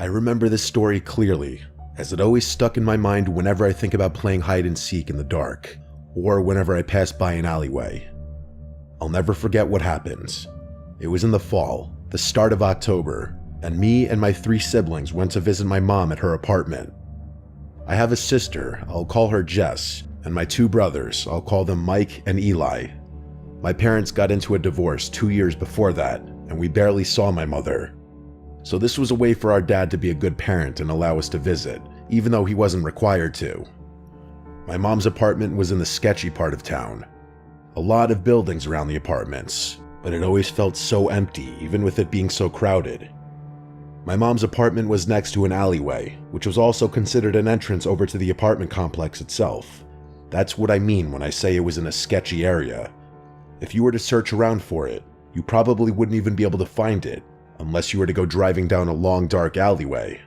I remember this story clearly, as it always stuck in my mind whenever I think about playing hide and seek in the dark, or whenever I pass by an alleyway. I'll never forget what happened. It was in the fall, the start of October, and me and my 3 siblings went to visit my mom at her apartment. I have a sister, I'll call her Jess, and my 2 brothers, I'll call them Mike and Eli. My parents got into a divorce 2 years before that, and we barely saw my mother. So this was a way for our dad to be a good parent and allow us to visit, even though he wasn't required to. My mom's apartment was in the sketchy part of town. A lot of buildings around the apartments, but it always felt so empty, even with it being so crowded. My mom's apartment was next to an alleyway, which was also considered an entrance over to the apartment complex itself. That's what I mean when I say it was in a sketchy area. If you were to search around for it, you probably wouldn't even be able to find it, unless you were to go driving down a long dark alleyway.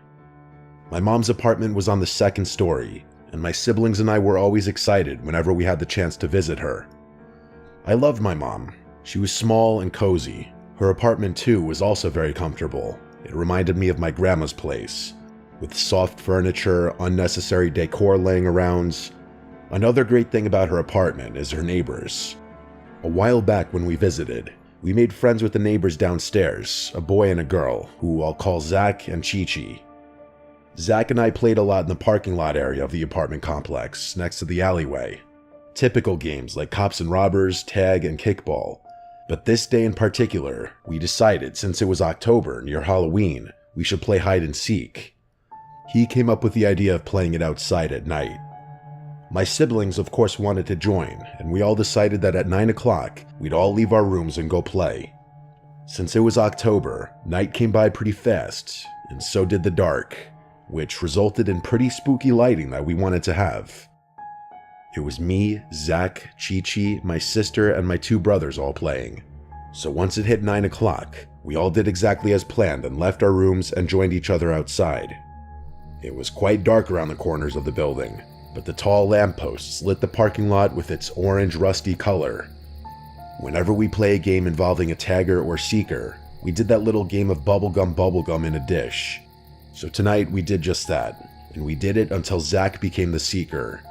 My mom's apartment was on the 2nd story, and my siblings and I were always excited whenever we had the chance to visit her. I loved my mom. She was small and cozy. Her apartment too was also very comfortable. It reminded me of my grandma's place, with soft furniture, unnecessary decor laying around. Another great thing about her apartment is her neighbors. A while back when we visited, we made friends with the neighbors downstairs, a boy and a girl, who I'll call Zach and Chi-Chi. Zach and I played a lot in the parking lot area of the apartment complex, next to the alleyway. Typical games like cops and robbers, tag, and kickball. But this day in particular, we decided since it was October, near Halloween, we should play hide and seek. He came up with the idea of playing it outside at night. My siblings of course wanted to join, and we all decided that at 9 o'clock, we'd all leave our rooms and go play. Since it was October, night came by pretty fast, and so did the dark, which resulted in pretty spooky lighting that we wanted to have. It was me, Zach, Chi-Chi, my sister, and my 2 brothers all playing. So once it hit 9 o'clock, we all did exactly as planned and left our rooms and joined each other outside. It was quite dark around the corners of the building, but the tall lampposts lit the parking lot with its orange rusty color. Whenever we play a game involving a tagger or seeker, we did that little game of bubblegum in a dish. So tonight we did just that, and we did it until Zach became the seeker.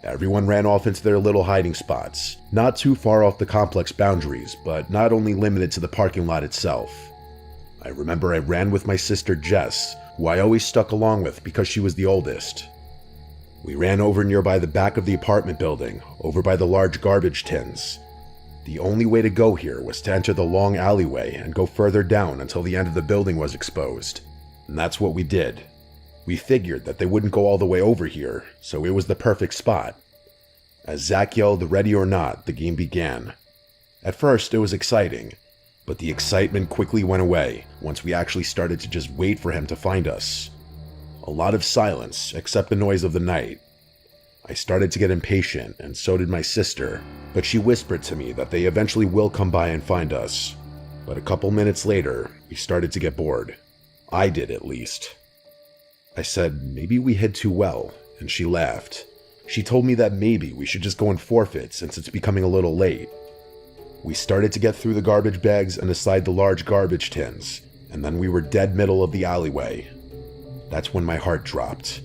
Everyone ran off into their little hiding spots, not too far off the complex boundaries, but not only limited to the parking lot itself. I remember I ran with my sister Jess, who I always stuck along with because she was the oldest. We ran over nearby the back of the apartment building, over by the large garbage tins. The only way to go here was to enter the long alleyway and go further down until the end of the building was exposed. And that's what we did. We figured that they wouldn't go all the way over here, so it was the perfect spot. As Zach yelled ready or not, the game began. At first, it was exciting, but the excitement quickly went away once we actually started to just wait for him to find us. A lot of silence, except the noise of the night. I started to get impatient, and so did my sister, but she whispered to me that they eventually will come by and find us. But a couple minutes later, we started to get bored. I did, at least. I said, maybe we hid too well, and she laughed. She told me that maybe we should just go and forfeit since it's becoming a little late. We started to get through the garbage bags and aside the large garbage tins, and then we were dead middle of the alleyway. That's when my heart dropped.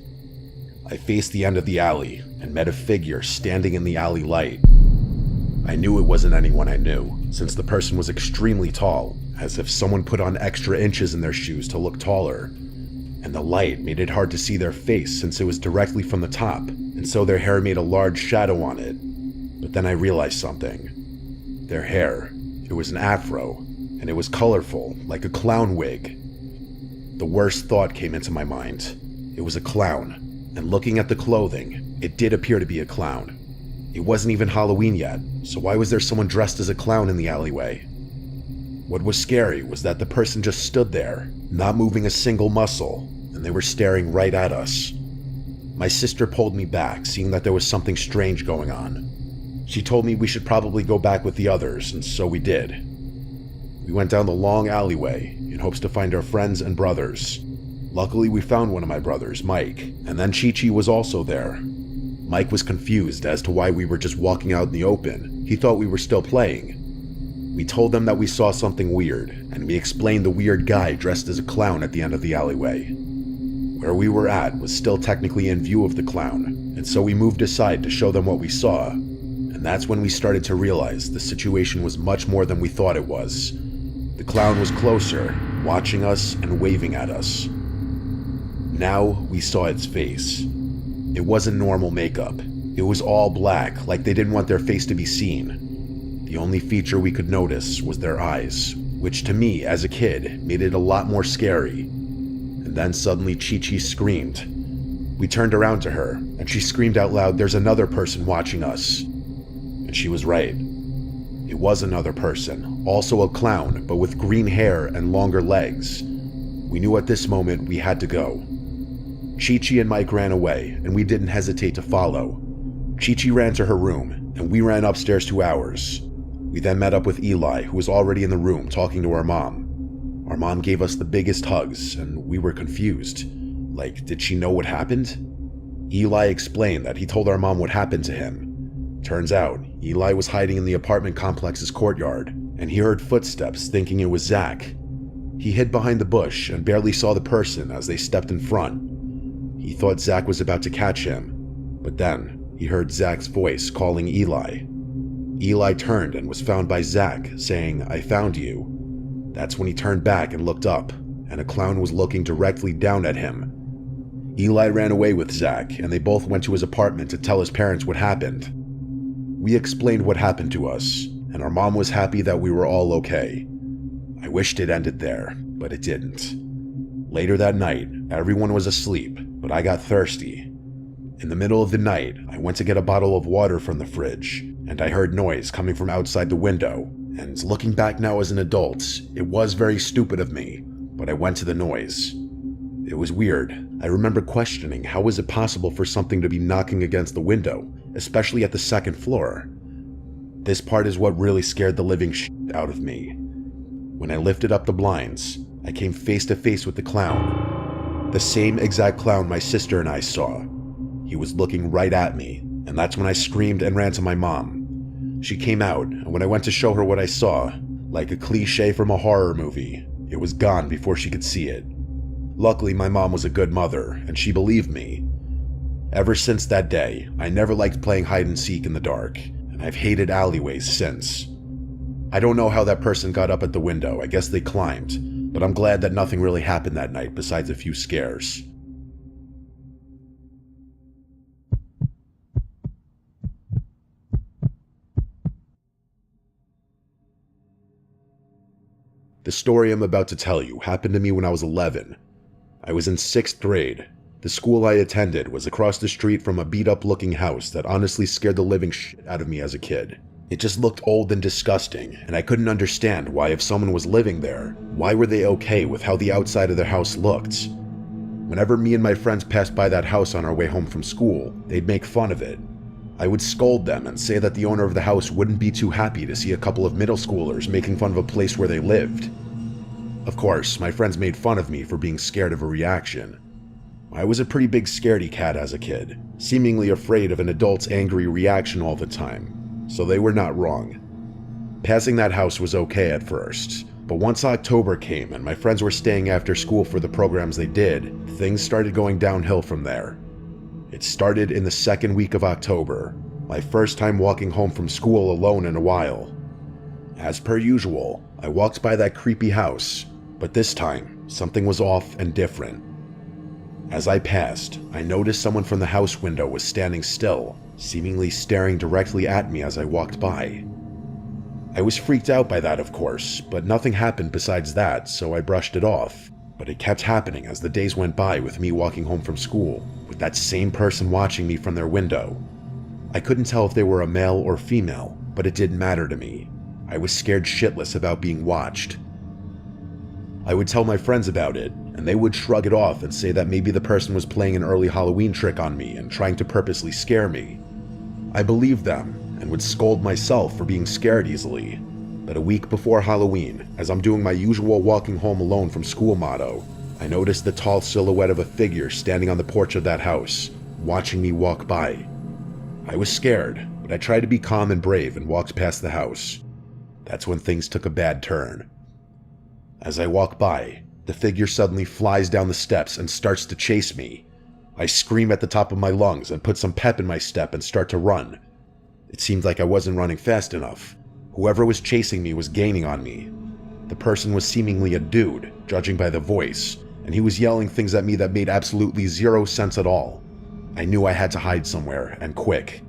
I faced the end of the alley and met a figure standing in the alley light. I knew it wasn't anyone I knew, since the person was extremely tall, as if someone put on extra inches in their shoes to look taller. And the light made it hard to see their face since it was directly from the top, and so their hair made a large shadow on it. But then I realized something. Their hair, it was an afro, and it was colorful, like a clown wig. The worst thought came into my mind. It was a clown, and looking at the clothing, it did appear to be a clown. It wasn't even Halloween yet, so why was there someone dressed as a clown in the alleyway? What was scary was that the person just stood there, not moving a single muscle, and they were staring right at us. My sister pulled me back, seeing that there was something strange going on. She told me we should probably go back with the others, and so we did. We went down the long alleyway in hopes to find our friends and brothers. Luckily, we found one of my brothers, Mike, and then Chi-Chi was also there. Mike was confused as to why we were just walking out in the open. He thought we were still playing. We told them that we saw something weird, and we explained the weird guy dressed as a clown at the end of the alleyway. Where we were at was still technically in view of the clown, and so we moved aside to show them what we saw. And that's when we started to realize the situation was much more than we thought it was. The clown was closer, watching us and waving at us. Now we saw its face. It wasn't normal makeup. It was all black, like they didn't want their face to be seen. The only feature we could notice was their eyes, which to me, as a kid, made it a lot more scary. And then suddenly Chi-Chi screamed. We turned around to her, and she screamed out loud, "There's another person watching us." And she was right. It was another person, also a clown, but with green hair and longer legs. We knew at this moment we had to go. Chi-Chi and Mike ran away, and we didn't hesitate to follow. Chi-Chi ran to her room, and we ran upstairs to ours. We then met up with Eli, who was already in the room talking to our mom. Our mom gave us the biggest hugs, and we were confused. Like, did she know what happened? Eli explained that he told our mom what happened to him. Turns out, Eli was hiding in the apartment complex's courtyard, and he heard footsteps thinking it was Zach. He hid behind the bush and barely saw the person as they stepped in front. He thought Zach was about to catch him, but then he heard Zach's voice calling Eli. Eli turned and was found by Zach, saying, "I found you." That's when he turned back and looked up, and a clown was looking directly down at him. Eli ran away with Zach, and they both went to his apartment to tell his parents what happened. We explained what happened to us, and our mom was happy that we were all okay. I wished it ended there, but it didn't. Later that night, everyone was asleep, but I got thirsty. In the middle of the night, I went to get a bottle of water from the fridge, and I heard noise coming from outside the window, and looking back now as an adult, it was very stupid of me, but I went to the noise. It was weird. I remember questioning how was it possible for something to be knocking against the window, especially at the second floor. This part is what really scared the living shit out of me. When I lifted up the blinds, I came face to face with the clown. The same exact clown my sister and I saw. He was looking right at me, and that's when I screamed and ran to my mom. She came out, and when I went to show her what I saw, like a cliche from a horror movie, it was gone before she could see it. Luckily, my mom was a good mother, and she believed me. Ever since that day, I never liked playing hide and seek in the dark, and I've hated alleyways since. I don't know how that person got up at the window, I guess they climbed, but I'm glad that nothing really happened that night besides a few scares. The story I'm about to tell you happened to me when I was 11. I was in 6th grade. The school I attended was across the street from a beat-up looking house that honestly scared the living shit out of me as a kid. It just looked old and disgusting, and I couldn't understand why if someone was living there, why were they okay with how the outside of their house looked? Whenever me and my friends passed by that house on our way home from school, they'd make fun of it. I would scold them and say that the owner of the house wouldn't be too happy to see a couple of middle schoolers making fun of a place where they lived. Of course, my friends made fun of me for being scared of a reaction. I was a pretty big scaredy cat as a kid, seemingly afraid of an adult's angry reaction all the time, so they were not wrong. Passing that house was okay at first, but once October came and my friends were staying after school for the programs they did, things started going downhill from there. It started in the second week of October, my first time walking home from school alone in a while. As per usual, I walked by that creepy house, but this time, something was off and different. As I passed, I noticed someone from the house window was standing still, seemingly staring directly at me as I walked by. I was freaked out by that, of course, but nothing happened besides that, so I brushed it off. But it kept happening as the days went by with me walking home from school, with that same person watching me from their window. I couldn't tell if they were a male or female, but it didn't matter to me. I was scared shitless about being watched. I would tell my friends about it, and they would shrug it off and say that maybe the person was playing an early Halloween trick on me and trying to purposely scare me. I believed them, and would scold myself for being scared easily. But a week before Halloween, as I'm doing my usual walking home alone from school motto, I noticed the tall silhouette of a figure standing on the porch of that house, watching me walk by. I was scared, but I tried to be calm and brave and walked past the house. that's when things took a bad turn. As I walk by, the figure suddenly flies down the steps and starts to chase me. I scream at the top of my lungs and put some pep in my step and start to run. It seemed like I wasn't running fast enough. Whoever was chasing me was gaining on me. The person was seemingly a dude, judging by the voice, and he was yelling things at me that made absolutely zero sense at all. I knew I had to hide somewhere, and quick.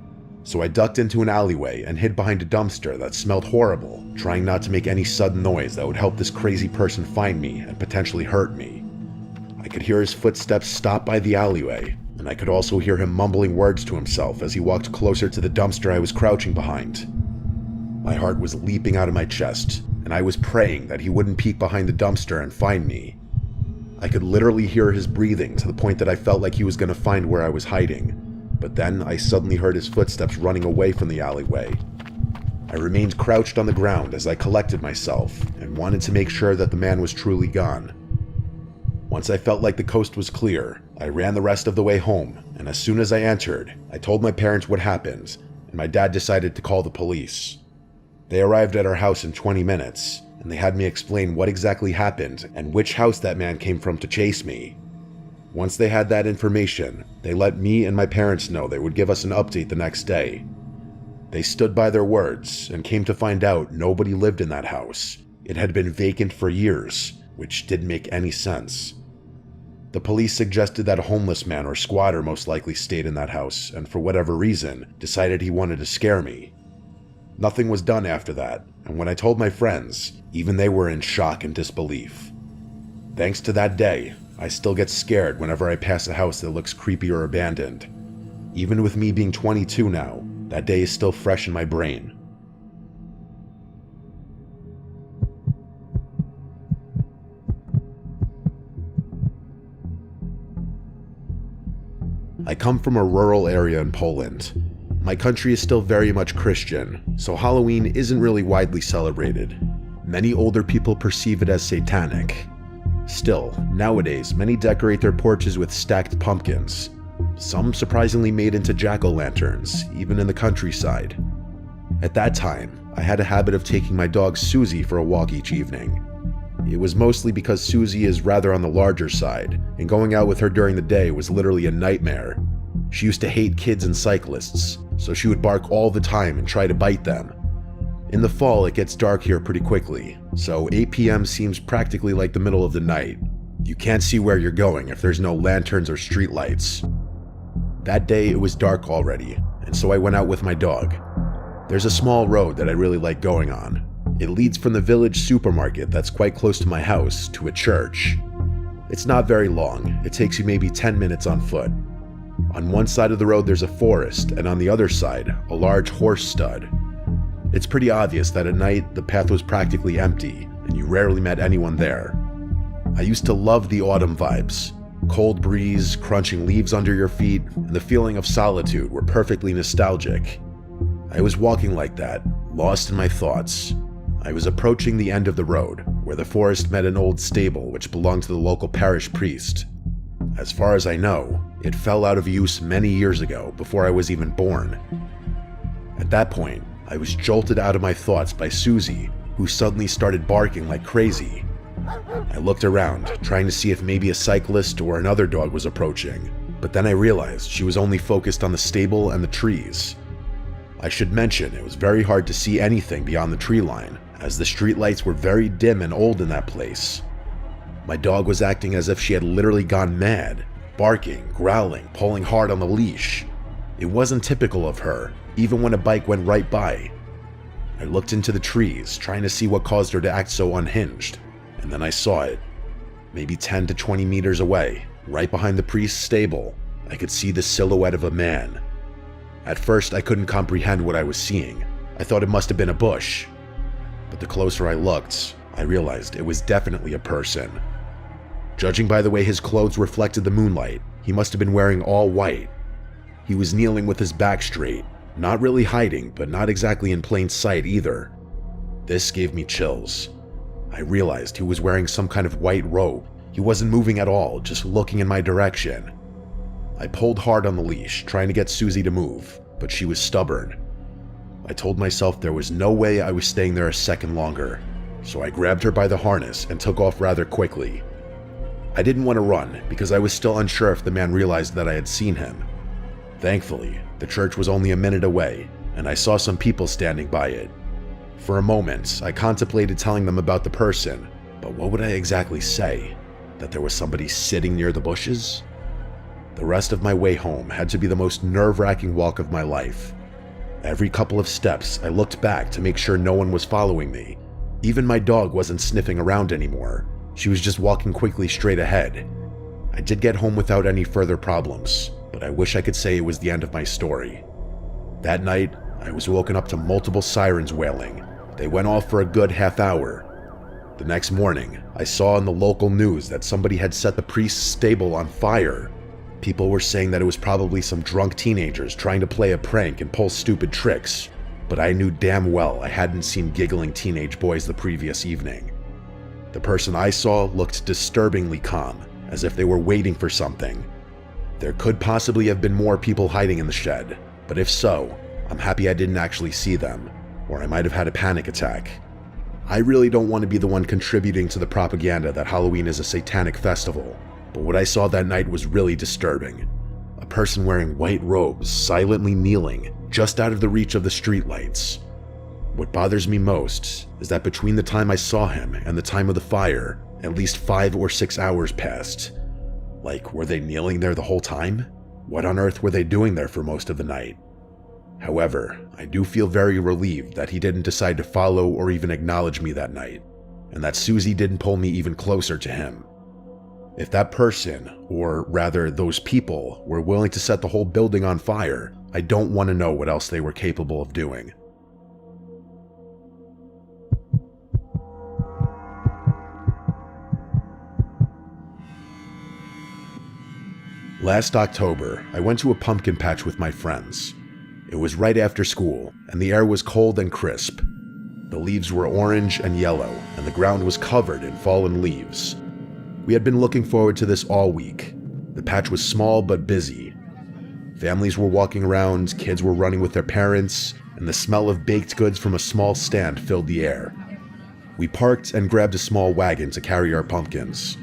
So I ducked into an alleyway and hid behind a dumpster that smelled horrible, trying not to make any sudden noise that would help this crazy person find me and potentially hurt me. I could hear his footsteps stop by the alleyway, and I could also hear him mumbling words to himself as he walked closer to the dumpster I was crouching behind. My heart was leaping out of my chest, and I was praying that he wouldn't peek behind the dumpster and find me. I could literally hear his breathing to the point that I felt like he was going to find where I was hiding, but then I suddenly heard his footsteps running away from the alleyway. I remained crouched on the ground as I collected myself and wanted to make sure that the man was truly gone. Once I felt like the coast was clear, I ran the rest of the way home, and as soon as I entered, I told my parents what happened, and my dad decided to call the police. They arrived at our house in 20 minutes, and they had me explain what exactly happened and which house that man came from to chase me. Once they had that information, they let me and my parents know they would give us an update the next day. They stood by their words and came to find out nobody lived in that house. It had been vacant for years, which didn't make any sense. The police suggested that a homeless man or squatter most likely stayed in that house and for whatever reason decided he wanted to scare me. Nothing was done after that, and when I told my friends, even they were in shock and disbelief. Thanks to that day, I still get scared whenever I pass a house that looks creepy or abandoned. Even with me being 22 now, that day is still fresh in my brain. I come from a rural area in Poland. My country is still very much Christian, so Halloween isn't really widely celebrated. Many older people perceive it as satanic. Still, nowadays, many decorate their porches with stacked pumpkins. Some surprisingly made into jack-o'-lanterns, even in the countryside. At that time, I had a habit of taking my dog Susie for a walk each evening. It was mostly because Susie is rather on the larger side, and going out with her during the day was literally a nightmare. She used to hate kids and cyclists, so she would bark all the time and try to bite them. In the fall, it gets dark here pretty quickly, so 8 p.m. seems practically like the middle of the night. You can't see where you're going if there's no lanterns or streetlights. That day, it was dark already, and so I went out with my dog. There's a small road that I really like going on. It leads from the village supermarket that's quite close to my house to a church. It's not very long. It takes you maybe 10 minutes on foot. On one side of the road there's a forest, and on the other side, a large horse stud. It's pretty obvious that at night the path was practically empty, and you rarely met anyone there. I used to love the autumn vibes. Cold breeze, crunching leaves under your feet, and the feeling of solitude were perfectly nostalgic. I was walking like that, lost in my thoughts. I was approaching the end of the road, where the forest met an old stable which belonged to the local parish priest. As far as I know, it fell out of use many years ago, before I was even born. At that point, I was jolted out of my thoughts by Susie, who suddenly started barking like crazy. I looked around, trying to see if maybe a cyclist or another dog was approaching, but then I realized she was only focused on the stable and the trees. I should mention it was very hard to see anything beyond the tree line, as the streetlights were very dim and old in that place. My dog was acting as if she had literally gone mad, barking, growling, pulling hard on the leash. It wasn't typical of her, even when a bike went right by. I looked into the trees, trying to see what caused her to act so unhinged, and then I saw it. Maybe 10 to 20 meters away, right behind the priest's stable, I could see the silhouette of a man. At first, I couldn't comprehend what I was seeing. I thought it must have been a bush. But the closer I looked, I realized it was definitely a person. Judging by the way his clothes reflected the moonlight, he must have been wearing all white. He was kneeling with his back straight, not really hiding, but not exactly in plain sight either. This gave me chills. I realized he was wearing some kind of white robe. He wasn't moving at all, just looking in my direction. I pulled hard on the leash, trying to get Susie to move, but she was stubborn. I told myself there was no way I was staying there a second longer, so I grabbed her by the harness and took off rather quickly. I didn't want to run because I was still unsure if the man realized that I had seen him. Thankfully, the church was only a minute away, and I saw some people standing by it. For a moment, I contemplated telling them about the person, but what would I exactly say? That there was somebody sitting near the bushes? The rest of my way home had to be the most nerve-wracking walk of my life. Every couple of steps, I looked back to make sure no one was following me. Even my dog wasn't sniffing around anymore. She was just walking quickly straight ahead. I did get home without any further problems, but I wish I could say it was the end of my story. That night, I was woken up to multiple sirens wailing. They went off for a good half hour. The next morning, I saw in the local news that somebody had set the priest's stable on fire. People were saying that it was probably some drunk teenagers trying to play a prank and pull stupid tricks, but I knew damn well I hadn't seen giggling teenage boys the previous evening. The person I saw looked disturbingly calm, as if they were waiting for something. There could possibly have been more people hiding in the shed, but if so, I'm happy I didn't actually see them, or I might have had a panic attack. I really don't want to be the one contributing to the propaganda that Halloween is a satanic festival, but what I saw that night was really disturbing. A person wearing white robes, silently kneeling, just out of the reach of the streetlights. What bothers me most is that between the time I saw him and the time of the fire, at least 5 or 6 hours passed. Like, were they kneeling there the whole time? What on earth were they doing there for most of the night? However, I do feel very relieved that he didn't decide to follow or even acknowledge me that night, and that Susie didn't pull me even closer to him. If that person, or rather those people, were willing to set the whole building on fire, I don't want to know what else they were capable of doing. Last October, I went to a pumpkin patch with my friends. It was right after school, and the air was cold and crisp. The leaves were orange and yellow, and the ground was covered in fallen leaves. We had been looking forward to this all week. The patch was small but busy. Families were walking around, kids were running with their parents, and the smell of baked goods from a small stand filled the air. We parked and grabbed a small wagon to carry our pumpkins.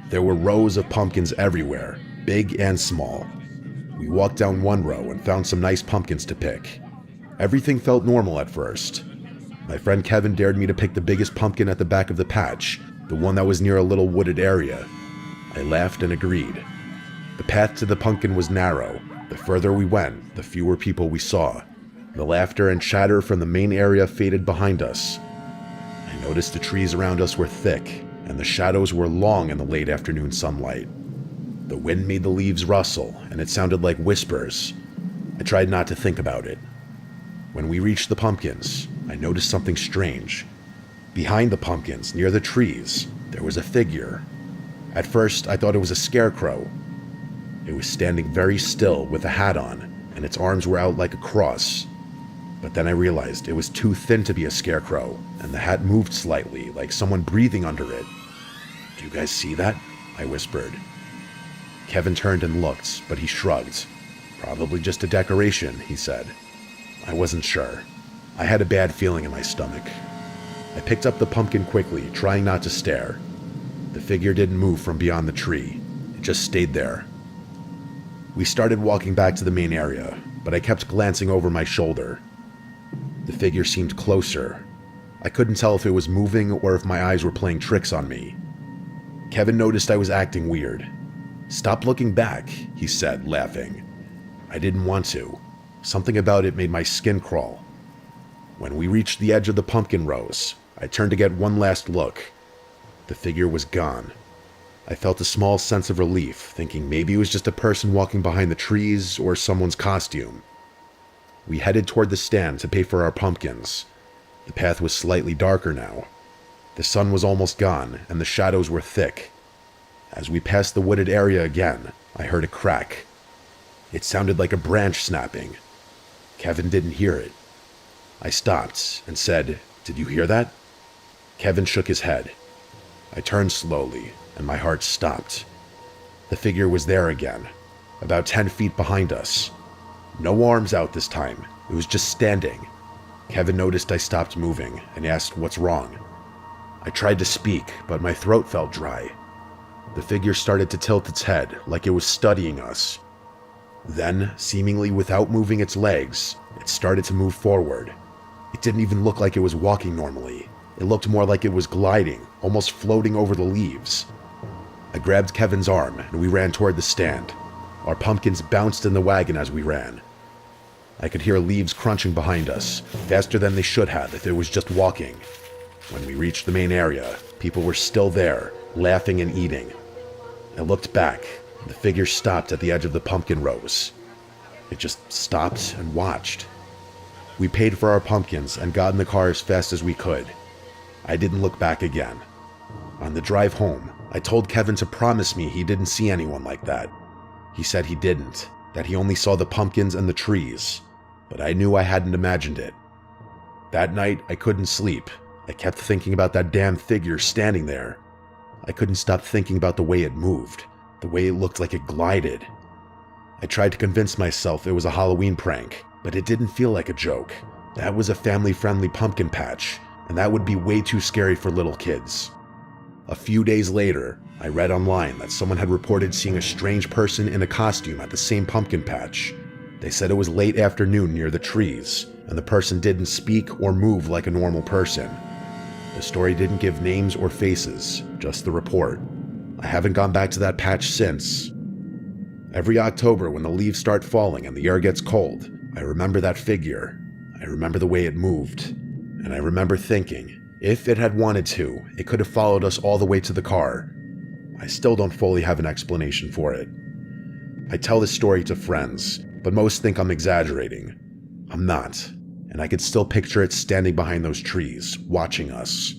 There were rows of pumpkins everywhere, big and small. We walked down one row and found some nice pumpkins to pick. Everything felt normal at first. My friend Kevin dared me to pick the biggest pumpkin at the back of the patch, the one that was near a little wooded area. I laughed and agreed. The path to the pumpkin was narrow. The further we went, the fewer people we saw. The laughter and chatter from the main area faded behind us. I noticed the trees around us were thick, and the shadows were long in the late afternoon sunlight. The wind made the leaves rustle, and it sounded like whispers. I tried not to think about it. When we reached the pumpkins, I noticed something strange. Behind the pumpkins, near the trees, there was a figure. At first, I thought it was a scarecrow. It was standing very still with a hat on, and its arms were out like a cross. But then I realized it was too thin to be a scarecrow, and the hat moved slightly, like someone breathing under it. "Do you guys see that?" I whispered. Kevin turned and looked, but he shrugged. "Probably just a decoration," he said. I wasn't sure. I had a bad feeling in my stomach. I picked up the pumpkin quickly, trying not to stare. The figure didn't move from beyond the tree. It just stayed there. We started walking back to the main area, but I kept glancing over my shoulder. The figure seemed closer. I couldn't tell if it was moving or if my eyes were playing tricks on me. Kevin noticed I was acting weird. "Stop looking back," he said, laughing. I didn't want to. Something about it made my skin crawl. When we reached the edge of the pumpkin rows, I turned to get one last look. The figure was gone. I felt a small sense of relief, thinking maybe it was just a person walking behind the trees or someone's costume. We headed toward the stand to pay for our pumpkins. The path was slightly darker now. The sun was almost gone, and the shadows were thick. As we passed the wooded area again, I heard a crack. It sounded like a branch snapping. Kevin didn't hear it. I stopped and said, "Did you hear that?" Kevin shook his head. I turned slowly, and my heart stopped. The figure was there again, about 10 feet behind us. No arms out this time, it was just standing. Kevin noticed I stopped moving and asked what's wrong. I tried to speak, but my throat felt dry. The figure started to tilt its head like it was studying us. Then, seemingly without moving its legs, it started to move forward. It didn't even look like it was walking normally. It looked more like it was gliding, almost floating over the leaves. I grabbed Kevin's arm and we ran toward the stand. Our pumpkins bounced in the wagon as we ran. I could hear leaves crunching behind us, faster than they should have if it was just walking. When we reached the main area, people were still there, laughing and eating. I looked back, and the figure stopped at the edge of the pumpkin rows. It just stopped and watched. We paid for our pumpkins and got in the car as fast as we could. I didn't look back again. On the drive home, I told Kevin to promise me he didn't see anyone like that. He said he didn't, that he only saw the pumpkins and the trees, but I knew I hadn't imagined it. That night, I couldn't sleep. I kept thinking about that damn figure standing there. I couldn't stop thinking about the way it moved, the way it looked like it glided. I tried to convince myself it was a Halloween prank, but it didn't feel like a joke. That was a family-friendly pumpkin patch, and that would be way too scary for little kids. A few days later, I read online that someone had reported seeing a strange person in a costume at the same pumpkin patch. They said it was late afternoon near the trees, and the person didn't speak or move like a normal person. The story didn't give names or faces, just the report. I haven't gone back to that patch since. Every October when the leaves start falling and the air gets cold, I remember that figure. I remember the way it moved. And I remember thinking, if it had wanted to, it could have followed us all the way to the car. I still don't fully have an explanation for it. I tell this story to friends, but most think I'm exaggerating. I'm not, and I could still picture it standing behind those trees, watching us.